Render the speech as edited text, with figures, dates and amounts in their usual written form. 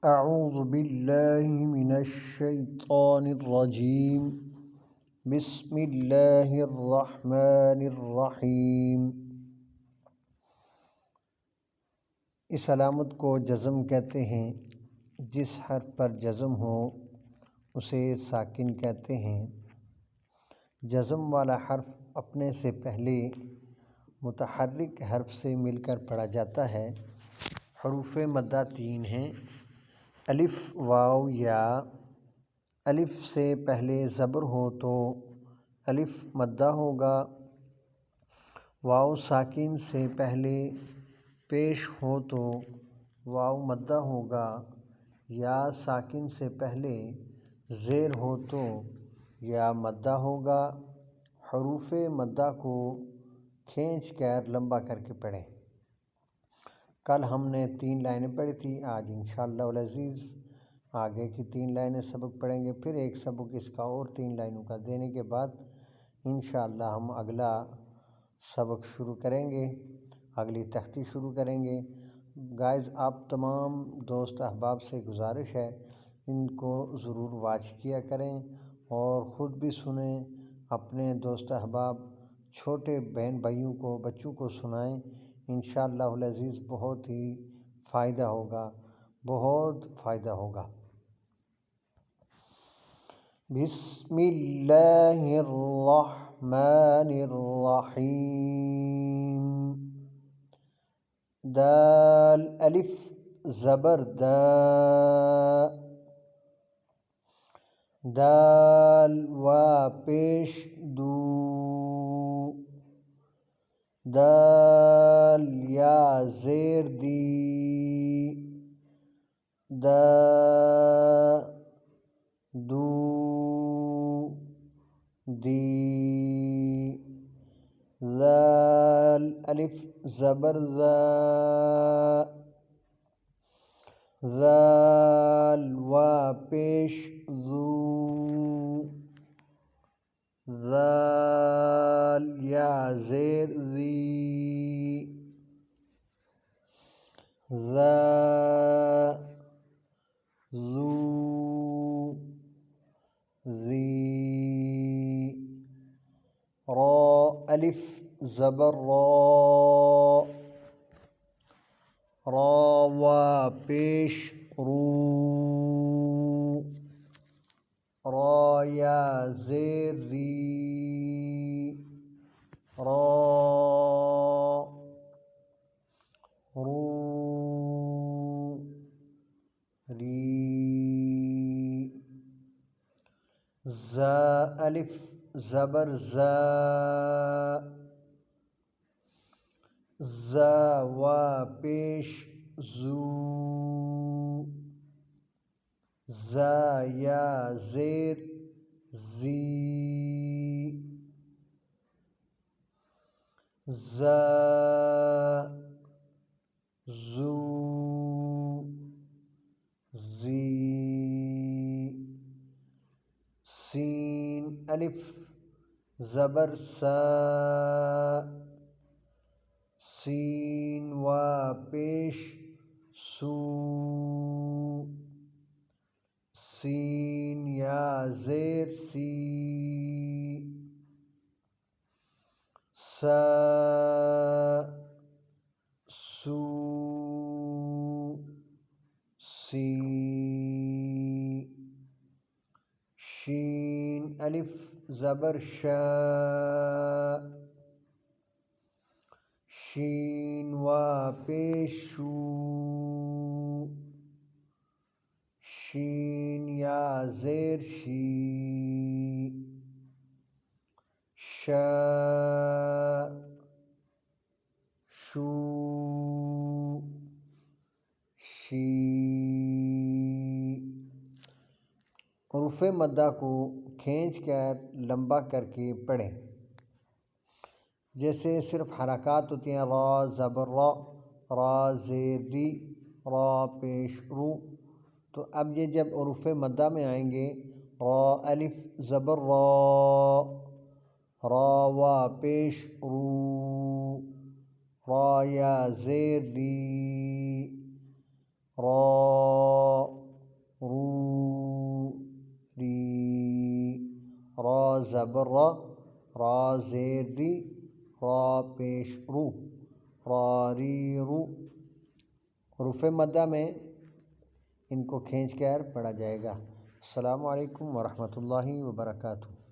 اعوذ باللہ من الشیطان الرجیم بسم اللہ الرحمن الرحیم۔ اس علامت کو جزم کہتے ہیں۔ جس حرف پر جزم ہو اسے ساکن کہتے ہیں۔ جزم والا حرف اپنے سے پہلے متحرک حرف سے مل کر پڑھا جاتا ہے۔ حروف مدہ 3 ہیں: الف، واو، یا۔ الف سے پہلے زبر ہو تو الف مدہ ہوگا۔ واو ساکن سے پہلے پیش ہو تو واو مدہ ہوگا۔ یا ساکن سے پہلے زیر ہو تو یا مدہ ہوگا۔ حروف مدہ کو کھینچ کر لمبا کر کے پڑھیں۔ کل ہم نے 3 لائنیں پڑھی تھی۔ آج انشاءاللہ العزیز آگے کی 3 لائنیں سبق پڑھیں گے۔ پھر ایک سبق اس کا اور 3 لائنوں کا دینے کے بعد انشاءاللہ ہم اگلا سبق شروع کریں گے، اگلی تختی شروع کریں گے۔ گائز، آپ تمام دوست احباب سے گزارش ہے ان کو ضرور واچ کیا کریں اور خود بھی سنیں، اپنے دوست احباب چھوٹے بہن بھائیوں کو، بچوں کو سنائیں۔ انشاءاللہ العزیز بہت ہی فائدہ ہوگا، بہت فائدہ ہوگا۔ بسم اللہ الرحمن الرحیم۔ دال الف زبر دا، دال وا پیش دو، دال یا زیر دی، دا دو دی، ذال الف زبر ذا، ذال وا پیش ذو، ذال یا زیر ذی، ذا ذو ذی، را الف زبر را، را وا پیش رو، را یا زیر ری، را رو ری، زا الف زبر زا، زا وا پیش زو، زا یا زیر زی، زا زو زی، سین الف زبر سا، سین وا پیش سو، سین یا زیر سی، سا سو سی، شین الف زبر شا، شین وا پیش شو، شین یا زیر شی، شا شو شی۔ حروف مدہ کو کھینچ کر لمبا کر کے پڑھیں۔ جیسے صرف حرکات ہوتی ہیں، را زبر را، را زیر ری، را پیش رو، تو اب یہ جب حروف مدہ میں آئیں گے، را الف زبر را، را وا پیش رو، را یا زیر ری، را را زبر را، را زیر ری، را پیش رو، راری رو۔ حروف مدہ میں ان کو کھینچ کر پڑھا جائے گا۔ السلام علیکم ورحمۃ اللہ وبرکاتہ۔